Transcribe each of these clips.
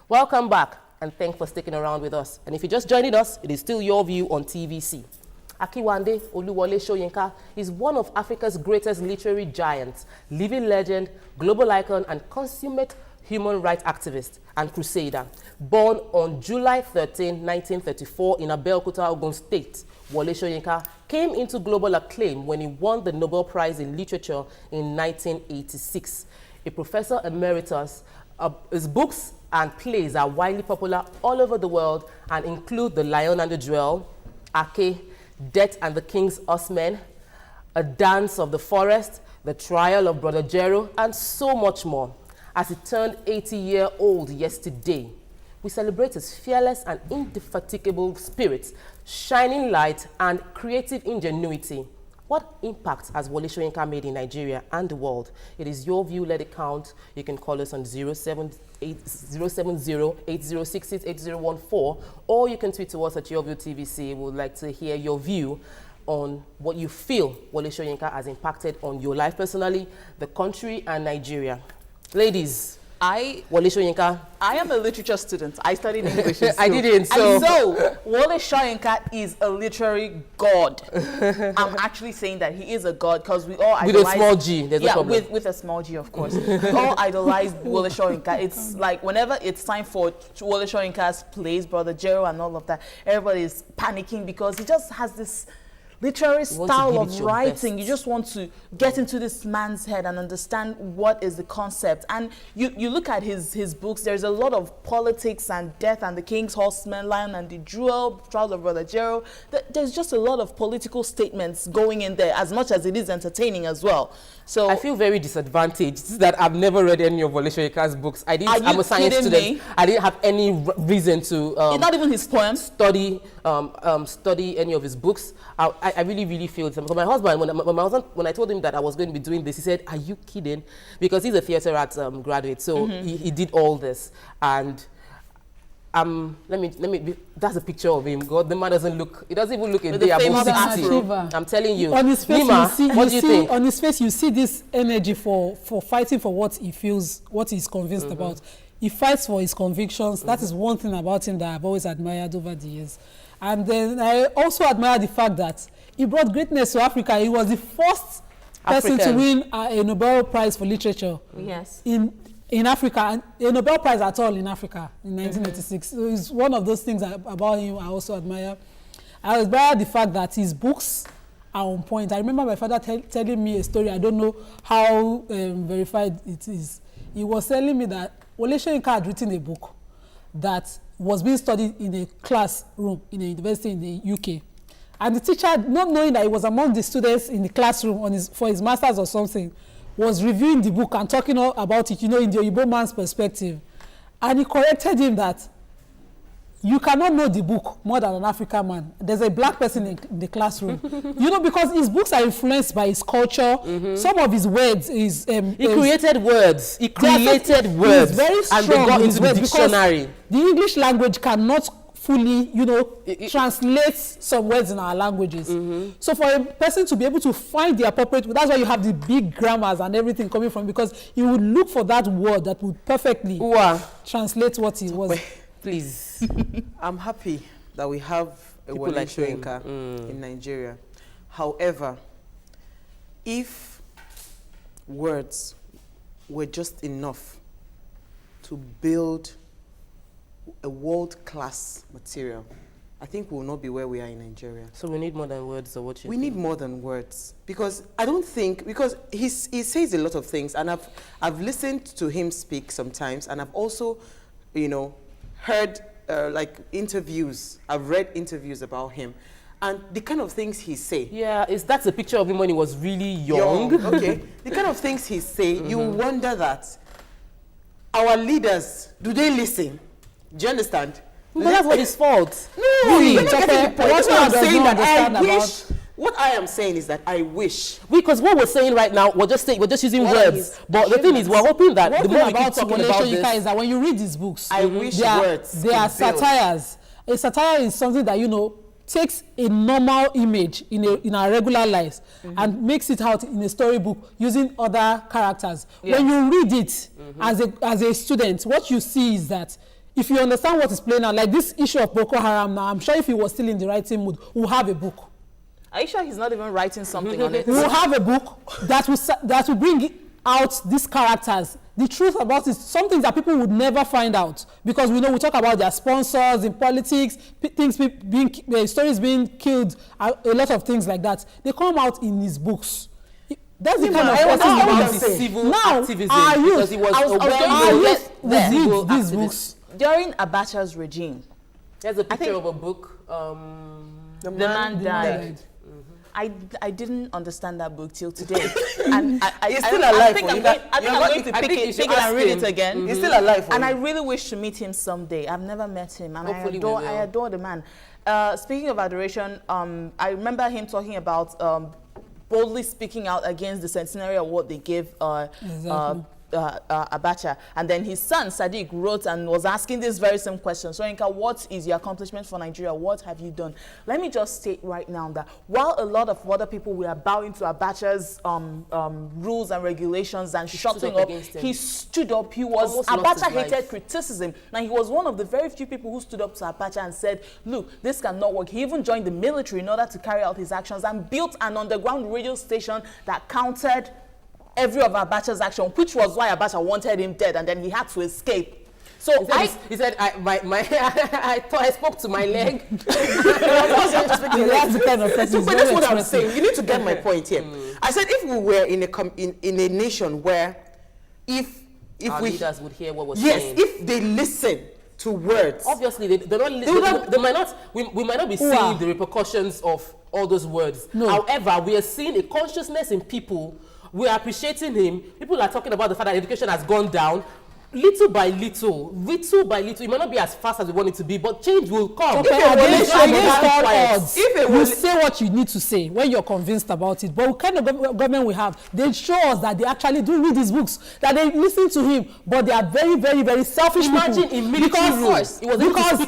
Welcome back, and thanks for sticking around with us. And if you're just joining us, it is still Your View on TVC. Akiwande Wole Soyinka is one of Africa's greatest literary giants, living legend, global icon, and consummate human rights activist and crusader. Born on July 13, 1934 in Abeokuta, Ogun State, Wole Soyinka came into global acclaim when he won the Nobel Prize in Literature in 1986. A professor emeritus, his books and plays are widely popular all over the world and include The Lion and the Jewel, Ake, Death and the King's Horsemen, A Dance of the Forest, The Trial of Brother Jero, and so much more. As he turned 80-year-old yesterday, we celebrate his fearless and indefatigable spirit, shining light, and creative ingenuity. What impact has Wole Soyinka made in Nigeria and the world? It is your view, let it count. You can call us on 070-8066-8014, or you can tweet to us at YourViewTVC. We would like to hear your view on what you feel Wole Soyinka has impacted on your life personally, the country, and Nigeria. Ladies, Wole Soyinka. I am a literature student. I studied English. I didn't. So Wole Soyinka is a literary god. I'm actually saying that he is a god because we all idolize. With a small G. There's no problem. with a small G, of course. We all idolize Wole Soyinka. It's like whenever it's time for Wole Soyinka's plays, Brother Jero and all of that, everybody is panicking because he just has this literary style of writing. You just want to get into this man's head and understand what is the concept. And you look at his books, there's a lot of politics and Death and the King's Horsemen, Lion and the Jewel, Trial of Brother Jero. There's just a lot of political statements going in there, as much as it is entertaining as well. So I feel very disadvantaged that I've never read any of Wole Soyinka's books. I'm a science student. I didn't have any reason to not even his poems. Study any of his books. I really feel it. Because my husband, when I told him that I was going to be doing this, he said, "Are you kidding?" Because he's a theater arts graduate, so he did all this. And that's a picture of him. God, the man doesn't look. He doesn't even look a day above 60. I'm telling you. On his face, Nima, what do you think? On his face, you see this energy for fighting for what he feels, what he's convinced about. He fights for his convictions. That is one thing about him that I've always admired over the years. And then I also admire the fact that he brought greatness to Africa. He was the first person to win a Nobel Prize for Literature. Yes. In Africa, and a Nobel Prize at all in Africa in 1986. So it's one of those things about him I also admire. I admire the fact that his books are on point. I remember my father telling me a story. I don't know how verified it is. He was telling me that Wole Soyinka had written a book that was being studied in a classroom in a university in the UK. And the teacher, not knowing that he was among the students in the classroom for his master's or something, was reviewing the book and talking all about it, in the Oyibo man's perspective. And he corrected him that you cannot know the book more than an African man. There's a black person in the classroom. Because his books are influenced by his culture. Some of his words is... he created words. He created words. He's very strong. And they got into the dictionary. The English language cannot fully, translate some words in our languages. So for a person to be able to find the appropriate, that's why you have the big grammars and everything coming from, because you would look for that word that would perfectly translate what it was. Please. I'm happy that we have a Wole Soyinka in Nigeria. However, if words were just enough to build a world-class material, I think we'll not be where we are in Nigeria. So we need more than words, or what you think? We need more than words, because I don't think, because he says a lot of things, and I've listened to him speak sometimes, and I've also, heard like interviews. I've read interviews about him, and the kind of things he say. Yeah, that's a picture of him when he was really young. Okay, the kind of things he say, you wonder that our leaders, do they listen? Do you understand? But that's not his fault. No, really. What I am saying is that I wish. Because what we're saying right now, we're just using words. But the thing is, we're hoping that the more we keep talking about this, is that when you read these books, I wish words. They are satires. A satire is something that takes a normal image in our regular lives and makes it out in a storybook using other characters. When you read it as a student, what you see is that if you understand what is playing out, like this issue of Boko Haram now, I'm sure if he was still in the writing mood, we'll have a book. Are you sure he's not even writing something on it? We'll have a book that will bring out these characters. The truth about it, some things that people would never find out, because we know we talk about their sponsors in politics, stories being killed, a lot of things like that. They come out in his books. That's the kind of person civil activism, because he was these books during Abacha's regime. There's a picture of a book. The man died. I didn't understand that book till today. And He's still alive. I think I'm going to pick it and read it again. He's still alive. And I really wish to meet him someday. I've never met him, and I adore the man. Speaking of adoration, I remember him talking about boldly speaking out against the centenary award they gave Abacha, and then his son Sadiq wrote and was asking this very same question. Soyinka, what is your accomplishment for Nigeria? What have you done? Let me just state right now that while a lot of other people were bowing to Abacha's rules and regulations and shutting up, he stood up. He was Abacha hated criticism, and he was one of the very few people who stood up to Abacha and said, look, this cannot work. He even joined the military in order to carry out his actions and built an underground radio station that countered every of Abacha's action, which was why Abacha wanted him dead, and then he had to escape. So he said, I thought I spoke to my leg. That's the kind of person. So that's what I'm saying. You need to get my point here. I said if we were in a nation where if our leaders would hear what was yes, saying. if they listen to words. Obviously, they might not. We might not be seeing the repercussions of all those words. No. However, we are seeing a consciousness in people. We are appreciating him. People are talking about the fact that education has gone down. Little by little, it might not be as fast as we want it to be, but change will come. Okay, you say what you need to say when you're convinced about it. But what kind of government we have? They show us that they actually do read his books, that they listen to him, but they are very, very, very selfish. Imagine in military rules, because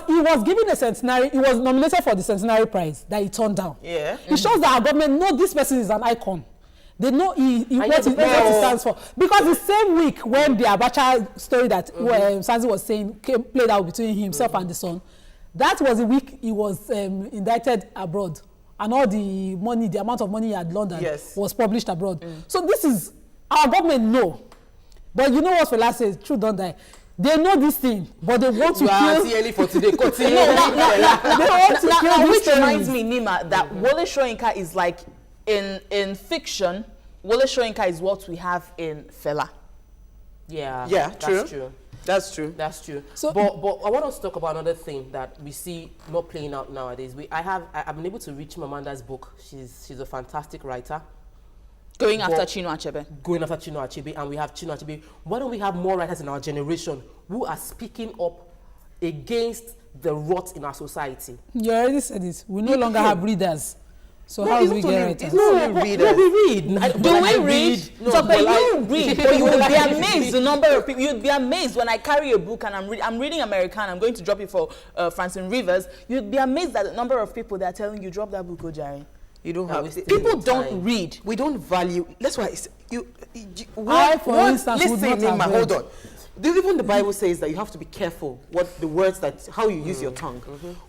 he was given a centenary, he was nominated for the centenary prize that he turned down. Yeah. It shows that our government knows this person is an icon. They know what he stands for. Because the same week when the Abacha story that Sanzi was saying played out between himself and the son, that was the week he was indicted abroad. And all the money, the amount of money he had laundered was published abroad. So this is, our government know. But you know what Fela says, truth don't die. They know this thing, but they want to kill. Early for today. Continue. Which reminds me, Nima, that Wole Soyinka is like, in fiction, Wole Soyinka is what we have in Fela. Yeah, true. That's true. That's true. So, but I want us to talk about another thing that we see not playing out nowadays. I've been able to reach Mamanda's book. She's a fantastic writer. Going after Chinua Achebe, and we have Chinua Achebe. Why don't we have more writers in our generation who are speaking up against the rot in our society? You already said it. We no longer have readers. So how do we get writers? No, we read. Do we read? No, but you read. But you will be amazed the number of people. You'd be amazed when I carry a book and I'm reading American. I'm going to drop it for Francine Rivers. You'd be amazed at the number of people that are telling you drop that book, Ojari. You don't have. People don't read. We don't value. That's why for instance, listen, Nima, hold on. Even the Bible says that you have to be careful how you use your tongue.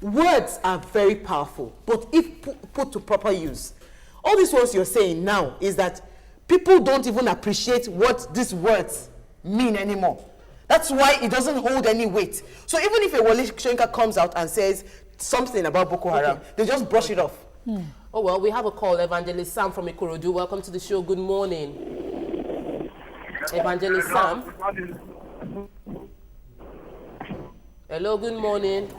Words are very powerful, but if put to proper use, all these words you're saying now is that people don't even appreciate what these words mean anymore. That's why it doesn't hold any weight. So even if a Wole Soyinka comes out and says something about Boko Haram, they just brush it off. Oh well, we have a call. Evangelist Sam from Ikorodu. Welcome to the show. Good morning. Evangelist Sam. Hello, good morning.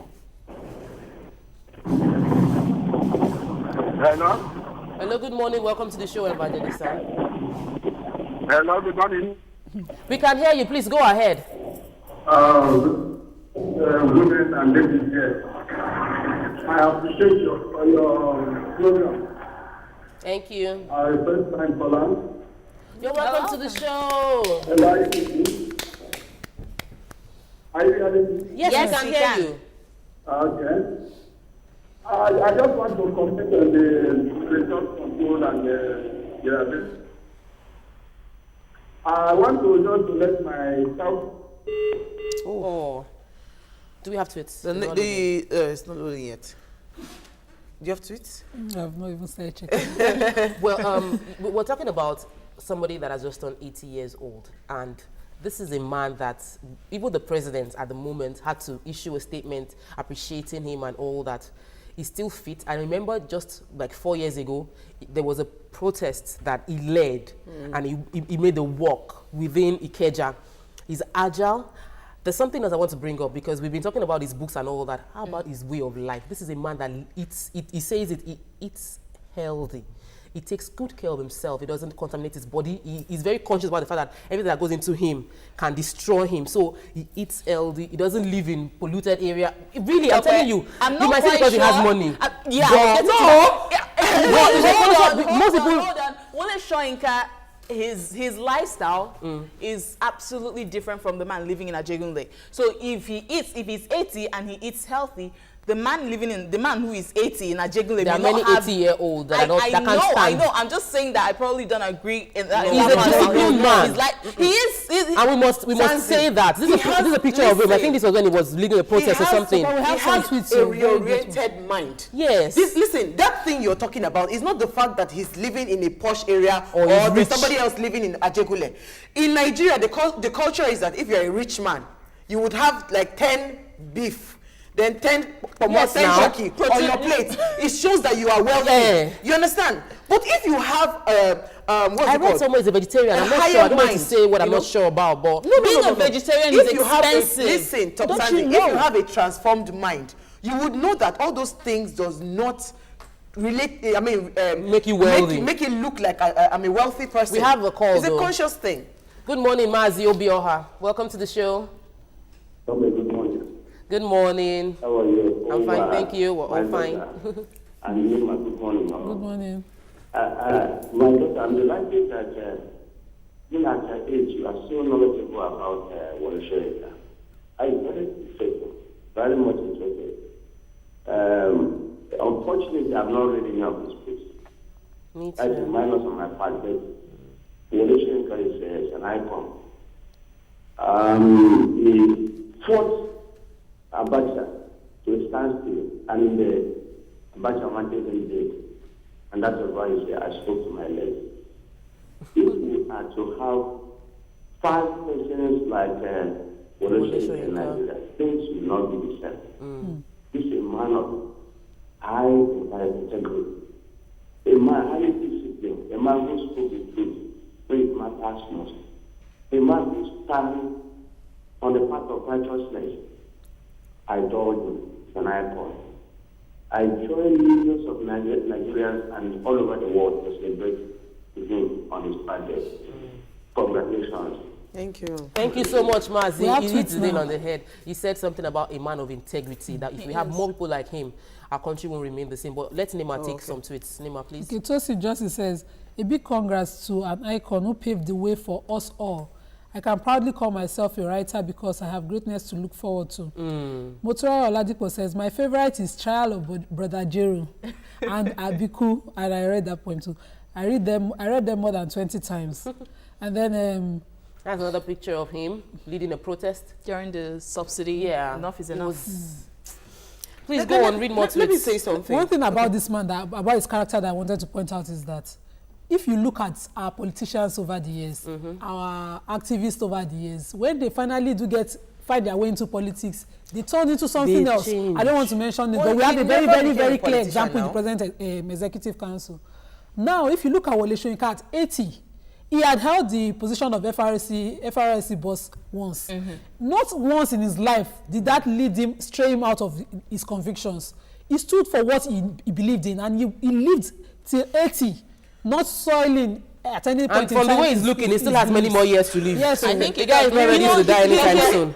Hello. Hello, good morning. Welcome to the show, Evangelist Sam. Hello, good morning. We can hear you. Please go ahead. Women and ladies here. I appreciate your program. Thank you. First time for lunch. You're welcome to the show. Are you hearing me? Yes, we can hear you. Okay. I just want to comment on the resource control and the I want to just let myself. Oh. Do we have tweets? It's not loading yet. Do you have tweets? I've not even started checking. Well, we're talking about somebody that has just turned 80 years old, and this is a man that even the president at the moment had to issue a statement appreciating him and all that. He's still fit. I remember just like 4 years ago, there was a protest that he led, and he made a walk within Ikeja. He's agile. There's something else I want to bring up, because we've been talking about his books and all that. How about his way of life? This is a man that he says he eats healthy. He takes good care of himself. He doesn't contaminate his body. He's very conscious about the fact that everything that goes into him can destroy him. So he eats healthy. He doesn't live in polluted area. Really, I'm telling you, I'm not you might say because he has money. Hold on. Wole Soyinka, his lifestyle is absolutely different from the man living in Ajegunle. So if he's 80 and he eats healthy, the man who is 80 in Ajegunle, there are many 80-year-olds that can't stand. I know. I'm just saying that I probably don't agree. He's a disciplined man. He's like, he is. And we must say that. This is a picture of him. I think this was when he was leading a protest or something. He has a reoriented mind. Yes. Listen, that thing you're talking about is not the fact that he's living in a posh area or there's somebody else living in Ajegunle. In Nigeria, the culture is that if you're a rich man, you would have like 10 beef. Then 10 turkey on your plate. It shows that you are wealthy. Yeah. You understand? But if you have I read somewhere is a vegetarian. I'm not sure. I don't want to say what I'm not sure about. But being a vegetarian is expensive. Listen, Top Sandy, if you have a transformed mind, you would know that all those things does not relate. Make you wealthy. Make it look like I'm a wealthy person. We have a call. It's a conscious thing. Good morning, Mazi Obioha. Welcome to the show. Good morning. Good morning. How are you? I'm fine, thank you. We're all fine. And you, good morning, Mama. Good morning. My daughter, I'm delighted that even at her age, you are so knowledgeable about Wole Soyinka. I'm very interested, very much interested. Unfortunately, I'm not reading any of his books. Me too. That's a minus on my part, but Wole Soyinka is an icon. He fought Abacha to a standstill, and Abacha wanted him dead. And that was why he said, I spoke to my legs. If we are to have 5 persons like Wole Soyinka in Nigeria, things will not be the same. He's a man of high integrity, a man highly disciplined, a man who spoke the truth when it matters most, a man who stands on the path of righteousness. I adore him, an icon. I join millions of Nigerians and all over the world to celebrate him on his birthday. Congratulations. Thank you. Thank you so much, Mazi. You hit the nail now. on the head. You said something about a man of integrity, that if we have more people like him, our country won't remain the same. But let Nima take some tweets. Nima, please. Okay, Tosi Justice says, a big congrats to an icon who paved the way for us all. I can proudly call myself a writer because I have greatness to look forward to. Motora Oladipo says, my favorite is Trial of Brother Jeru and Abiku, and I read that poem too. I read them more than 20 times. And then that's another picture of him leading a protest during the subsidy. Yeah, enough is enough. Please go on, read more tweets. Let me say something. One thing about this man, about his character, that I wanted to point out is that if you look at our politicians over the years, our activists over the years, when they finally find their way into politics, they turn into something else. Change. I don't want to mention it, but we have a very, very, very clear example in the present executive council. Now, if you look at Wole Soyinka at 80, he had held the position of FRSC boss once. Not once in his life did that lead him, stray him out of his convictions. He stood for what he believed in, and he lived till 80. Not soiling at any point in time. And from the way he's looking, he still has many more years to live. Yes, I think the guy is not ready to die anytime soon.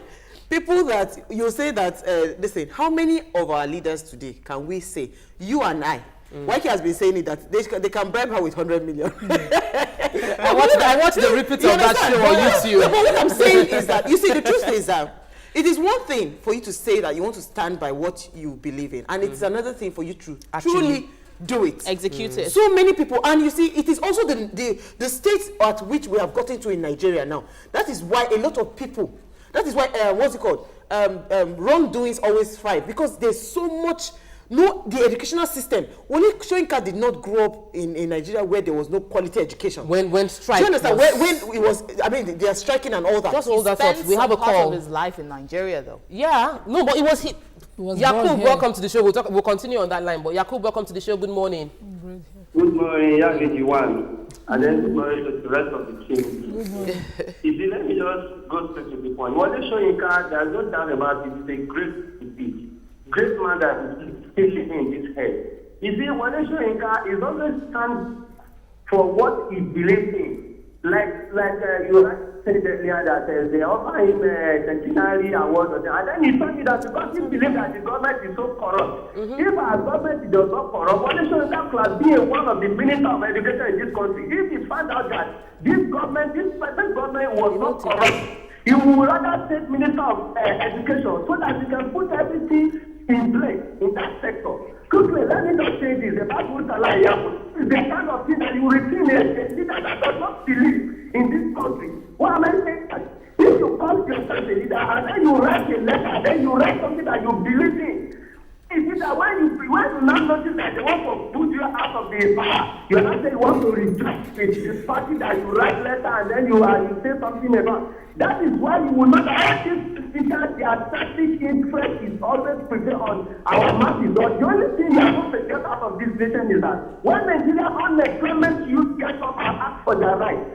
People that you say that, listen, how many of our leaders today can we say, you and I, Wike has been saying it, that they can bribe her with 100 million. I watched the repeat of that show on YouTube. But what I'm saying is that, you see, the truth is that it is one thing for you to say that you want to stand by what you believe in, and it's another thing for you to truly do it. Execute it. So many people, and you see, it is also the state at which we have gotten to in Nigeria now. That is why a lot of people, that is why, what's it called? wrongdoings always thrive because there's so much. No, the educational system. Wole Soyinka did not grow up in Nigeria where there was no quality education. When strike. Do you understand? When it was, I mean, they are striking and all that. Just all that stuff. We have a part call. of his life in Nigeria, though. Yeah, no, but it was he. Yakub, welcome to the show. We'll continue on that line. But Yakub, welcome to the show. Good morning. Good morning, Yagijiwan, and then good morning to the rest of the team. Good morning. Let me just go straight to the point. Wole Soyinka, there's no doubt about it, is a great defeat. Great man that is still living in this head. You see, Wole Soyinka is always stand for what he believes in. Like you said earlier that they offer him a centenary award, and then he told me that because he believes that the government is so corrupt. If our government does not corrupt, Wole Soyinka could be one of the ministers of education in this country. If he found out that this present government was not corrupt, he would rather take minister of education so that he can put everything in place in that sector. Quickly, let me just say this about Murtala Yaku. It's the kind of thing that you retain a leader that does not believe in this country. What am I saying? If you call yourself a leader and then you write a letter, then you write something that you believe in, is it that when you now notice that they want to put you out of the power, you are not saying you want to reject this party that you write letter and then you say something about. That is why you will not have this because their static interest is always present on our masses. The only thing you are going to get out of this nation is that when Nigeria unemployment youth get up and ask for their rights,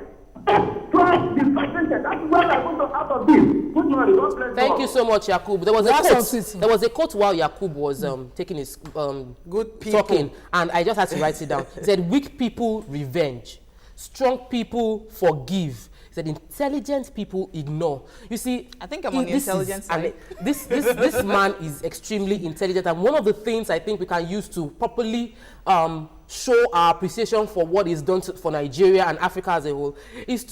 trust the frustration. That's why we are going to out of this. Good morning. God bless you. Thank you so much, Yakub. There was a quote while Yakub was taking his good people talking, and I just had to write it down. He said, "Weak people revenge, strong people forgive." He said, "Intelligent people ignore." You see, I think I'm on the intelligent side. This man is extremely intelligent, and one of the things I think we can use to properly show our appreciation for what is done for Nigeria and Africa as a whole is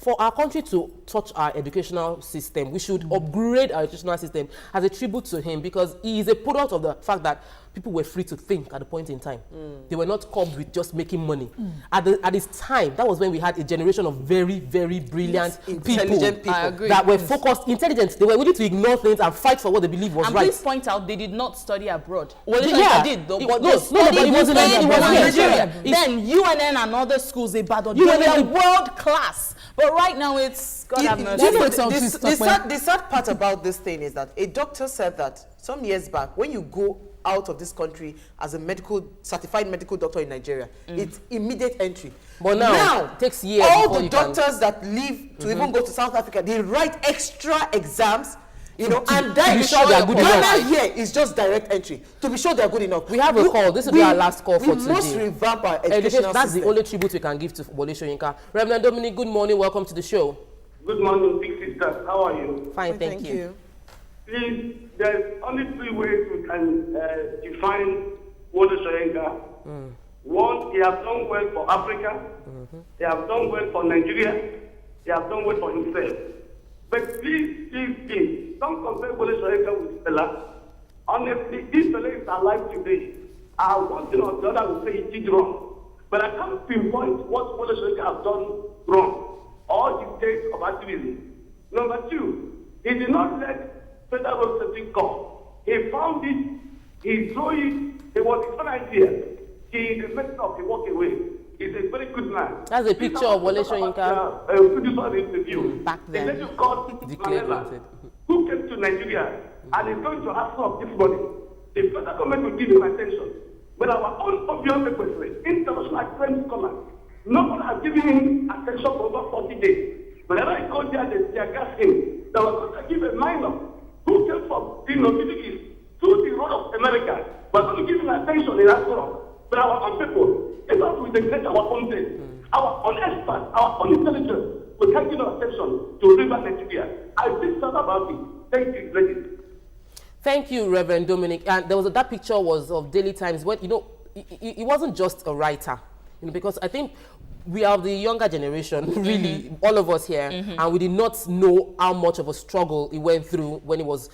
for our country to touch our educational system. We should upgrade our educational system as a tribute to him because he is a product of the fact that people were free to think at the point in time. They were not caught with just making money. At this time, that was when we had a generation of very, very brilliant intelligent people that were focused, intelligent. They were willing to ignore things and fight for what they believed was right. And please point out, they did not study abroad. Well, did, though. But it wasn't Nigeria. Then UNN and other schools, they battled. They were world class. But right now, it's God have mercy. The sad part about this thing is that a doctor said that some years back, when you go out of this country as a certified medical doctor in Nigeria, it's immediate entry. But now it takes years. All the doctors that leave to even go to South Africa, they write extra exams, and that is sure they are good enough. Here is just direct entry to be sure they are good enough. We have a call. This will be our last call for today. We must revamp our educational That's system. the only tribute we can give to Wole Soyinka. Reverend Dominic, good morning. Welcome to the show. Good morning, big sisters. How are you? Fine, thank you. Please, there's only three ways we can define Wole Soyinka. One, he has done well for Africa. He has done well for Nigeria. He has done well for himself. But please, don't compare Wole Soyinka with Fela. Honestly, if Fela is alive today, one thing or the other will say he did wrong. But I can't pinpoint what Wole Soyinka has done wrong, or the state of activism. Number two, he did not let Federal Supreme Court. He found it, he saw it, it was his own idea. He messed up, he walked away. He's a very good man. That's a picture of Wole Soyinka. Back then. Then you call Mandela, who came to Nigeria and is going to ask for this money. The federal government will give him attention. But our own obvious request, international crime scholars, no one has given him attention for over 40 days. Whenever he goes there, they gas him. They were going to give a minor who came from the Middle East to the road of America. We're going to give him attention in that road. But our own people, it's not we neglect our own things. Our own experts, our own intelligence, we can't give no attention to River Nigeria. I feel sad about it. Thank you, ladies. Thank you, Reverend Dominic. And there was that picture was of Daily Times when, he wasn't just a writer, because I think we are the younger generation, really, all of us here, and we did not know how much of a struggle he went through when he was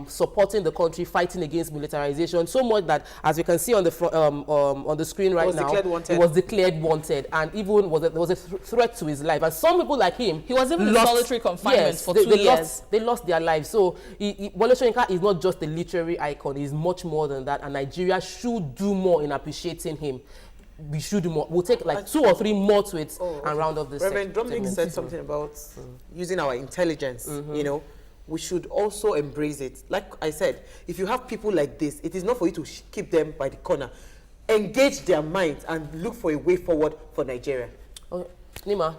supporting the country, fighting against militarization, so much that, as we can see on the screen right now, he was declared wanted, and even there was a threat to his life. And some people like him, he was even in solitary confinement for 2 years. They lost their lives. So Wole Soyinka is not just a literary icon; he's much more than that. And Nigeria should do more in appreciating him. We should do more. We'll take like 2 or 3 more tweets and round up this. Reverend Dominic said something about using our intelligence. You know, we should also embrace it. Like I said, if you have people like this, it is not for you to keep them by the corner. Engage their minds and look for a way forward for Nigeria. Nima,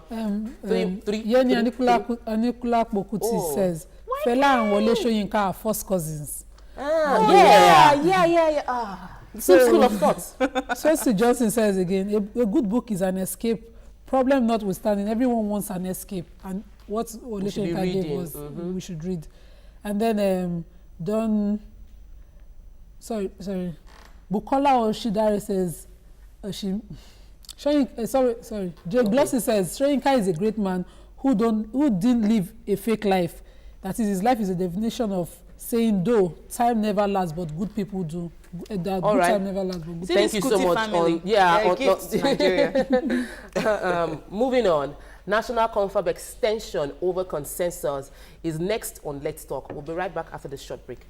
Yeni Anikula Pokuti says, Fela and Wole Soyinka are first cousins. Yeah. Same school of thought. Sosi Johnson says again, a good book is an escape. Problem notwithstanding, everyone wants an escape. And what Wole Soyinka gave was we should read. And then Bukola Oshidare says, Jay Glossy says, Soyinka is a great man who didn't live a fake life. That is, his life is a definition of saying, though time never lasts, but good people do. All right. Time never lasts, but good Thank you so much. Nigeria. Moving on. National Confab extension over consensus is next on Let's Talk. We'll be right back after this short break.